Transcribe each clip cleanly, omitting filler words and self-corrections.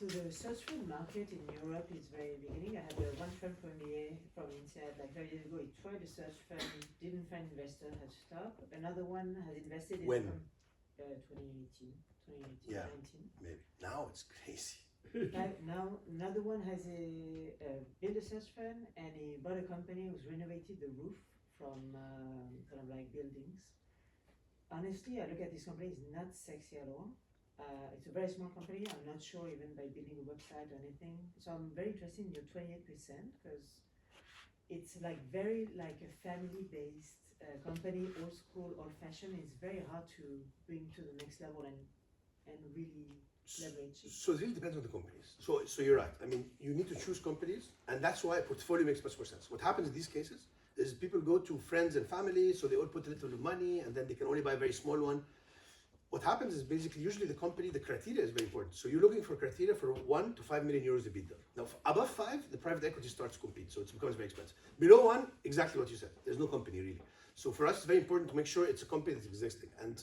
So the search fund market in Europe is very beginning. I had one fund premier from inside like 5 years ago. He tried a search fund, didn't find investor, had to stop. Another one has invested in When? 2018, Yeah. 19. Maybe. Now it's crazy. Now another one has built a search fund and he bought a company who's renovated the roof from kind of like buildings. Honestly, I look at this company, it's not sexy at all. It's a very small company. I'm not sure even by building a website or anything. So I'm very interested in your 28% because it's like very like a family-based company, old school, old-fashioned. It's very hard to bring to the next level and really leverage it. So it really depends on the companies. So you're right. I mean, you need to choose companies, and that's why a portfolio makes much more sense. What happens in these cases is people go to friends and family, so they all put a little money, and then they can only buy a very small one. What happens is basically usually the company, the criteria is very important. So you're looking for criteria for 1 to 5 million euros EBITDA. Now, above 5, the private equity starts to compete, so it becomes very expensive. Below 1, exactly what you said. There's no company really. So for us, it's very important to make sure it's a company that's existing. And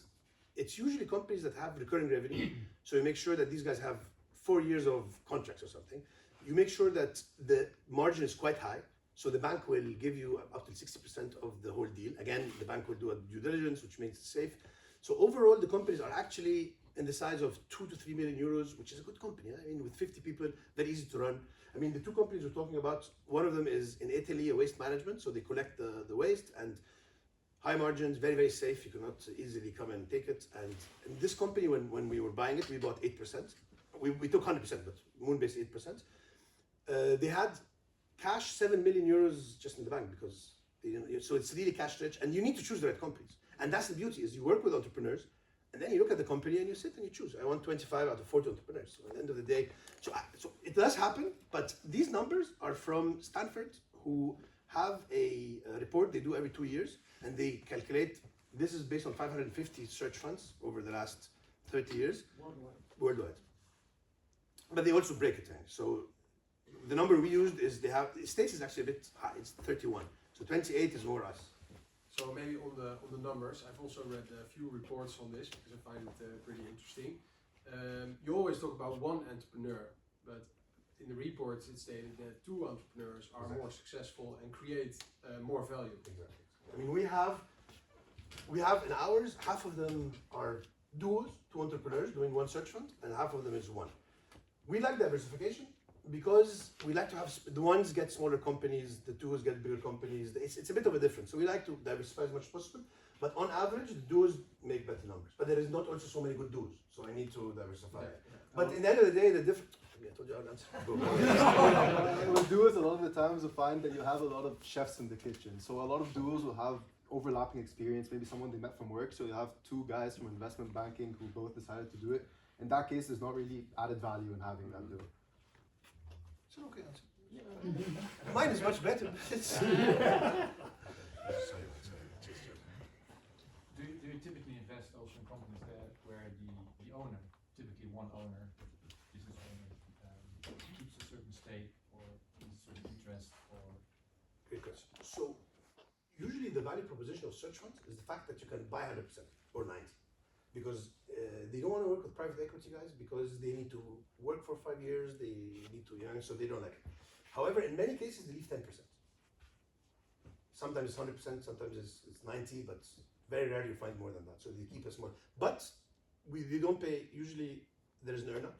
it's usually companies that have recurring revenue. So you make sure that these guys have 4 years of contracts or something. You make sure that the margin is quite high. So the bank will give you up to 60% of the whole deal. Again, the bank will do a due diligence, which makes it safe. So overall, the companies are actually in the size of 2 to 3 million euros, which is a good company. I mean, with 50 people, very easy to run. I mean, the two companies we're talking about, one of them is in Italy, a waste management. So they collect the waste and high margins, very, very safe. You cannot easily come and take it. And this company, when we were buying it, we bought 8%. We took 100%, but Moonbase 8%. They had cash 7 million euros just in the bank because so it's really cash rich, and you need to choose the right companies. And that's the beauty, is you work with entrepreneurs, and then you look at the company and you sit and you choose. I want 25 out of 40 entrepreneurs. So at the end of the day, so it does happen, but these numbers are from Stanford, who have a report they do every 2 years, and they calculate, this is based on 550 search funds over the last 30 years. Worldwide. But they also break it down. So the number we used is the States is actually a bit high, it's 31. So 28 is more us. So maybe on the numbers, I've also read a few reports on this because I find it pretty interesting. You always talk about one entrepreneur, but in the reports it stated that 2 entrepreneurs are more successful and create more value. Exactly. I mean, we have in ours, half of them are duos, 2 entrepreneurs doing one search fund, and half of them is one. We like diversification because we like to have the ones get smaller companies, the duos get bigger companies. It's a bit of a difference. So we like to diversify as much as possible. But on average, the duos make better numbers. But there is not also so many good duos, so I need to diversify. Yeah. But in the end of the day, the difference. I told you I'll answer. With duos, a lot of the times you find that you have a lot of chefs in the kitchen. So a lot of duos will have overlapping experience, maybe someone they met from work. So you have 2 guys from investment banking who both decided to do it. In that case, there's not really added value in having that duo. It's an okay answer. Yeah. Mine is much better. Do you typically invest also in companies where the owner, typically one owner, business owner, keeps a certain stake or keeps a certain interest or? Great question. So usually the value proposition of search funds is the fact that you can buy 100% or 90%. Because they don't want to work with private equity guys because they need to work for 5 years, they need to, so they don't like it. However, in many cases, they leave 10%. Sometimes it's 100%, sometimes it's 90%, but very rarely you find more than that. So they keep us more. But they don't pay, usually there is an earnout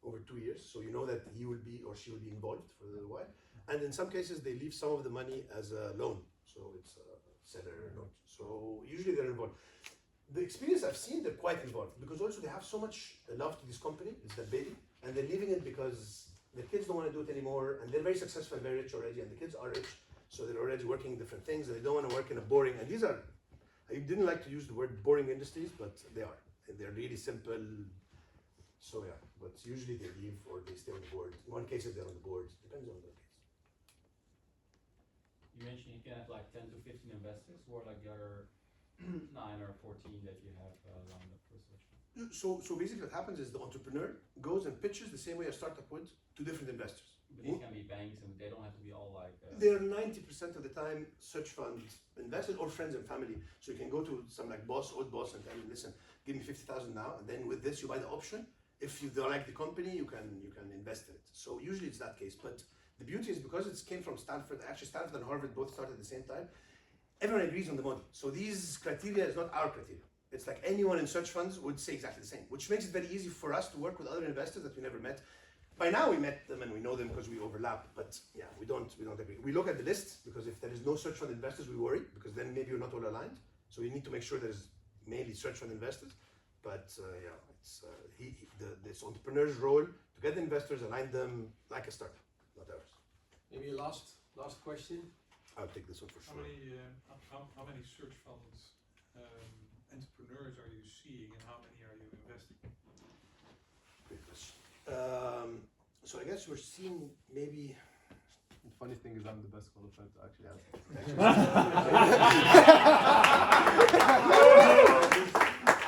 over 2 years. So you know that he will be or she will be involved for a little while. And in some cases, they leave some of the money as a loan. So it's a seller note. So usually they're involved. The experience I've seen, they're quite involved because also they have so much love to this company, it's their baby, and they're leaving it because their kids don't want to do it anymore, and they're very successful and very rich already, and the kids are rich, so they're already working different things, and they don't want to work in a boring, and these are, I didn't like to use the word boring industries, but they are. They're really simple, so yeah, but usually they leave or they stay on the board. In one case, they're on the board, depends on the case. You mentioned you can have like 10 to 15 investors, or like the other 9 or 14 that you have lined up for such. So basically what happens is the entrepreneur goes and pitches the same way a startup would to different investors. But these can be banks and they don't have to be all like... They're 90% of the time search fund investors or friends and family. So you can go to some like old boss and tell him, listen, give me 50,000 now, and then with this you buy the option, if you don't like the company, you can invest in it. So usually it's that case. But the beauty is because it came from Stanford. Actually, Stanford and Harvard both started at the same time. Everyone agrees on the model. So these criteria is not our criteria. It's like anyone in search funds would say exactly the same, which makes it very easy for us to work with other investors that we never met. By now we met them and we know them because we overlap, but yeah, we don't agree. We look at the list because if there is no search fund investors, we worry because then maybe you're not all aligned. So we need to make sure there's mainly search fund investors. But yeah, it's this entrepreneur's role to get the investors, align them like a startup, not ours. Maybe a last question. I'll take this one for sure. How many search funds entrepreneurs are you seeing, and how many are you investing? Great question. So I guess we're seeing maybe. The funny thing is I'm the best qualified to actually answer.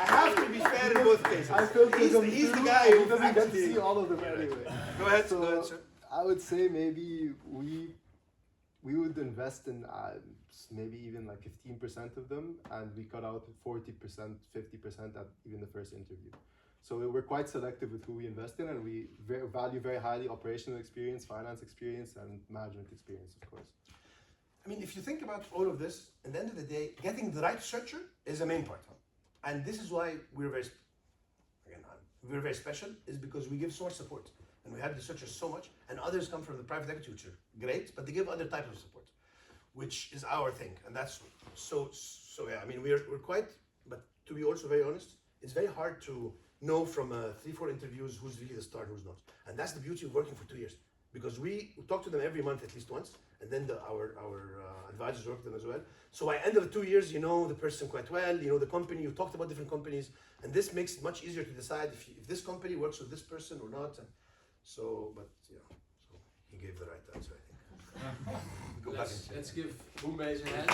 I have to be fair in both cases. I feel He's the guy who doesn't get to actually- see all of them anyway. Go ahead, So, go ahead, sir. I would say maybe we would invest in maybe even like 15% of them, and we cut out 40%, 50% at even the first interview. So we're quite selective with who we invest in, and we value very highly operational experience, finance experience, and management experience, of course. I mean, if you think about all of this, at the end of the day, getting the right searcher is the main part. And this is why we're very special, is because we give so much support. And we have the searchers so much, and others come from the private equity, which are great, but they give other types of support, which is our thing. And that's so yeah, I mean, we're quite, but to be also very honest, it's very hard to know from 3-4 interviews who's really the star and who's not. And that's the beauty of working for 2 years, because we talk to them every month at least once, and then our advisors work with them as well. So by end of the 2 years, you know the person quite well, you know the company, you talked about different companies, and this makes it much easier to decide if this company works with this person or not. And so, but yeah, so he gave the right answer, I think. Go back and check. Let's give Moonbase a hand.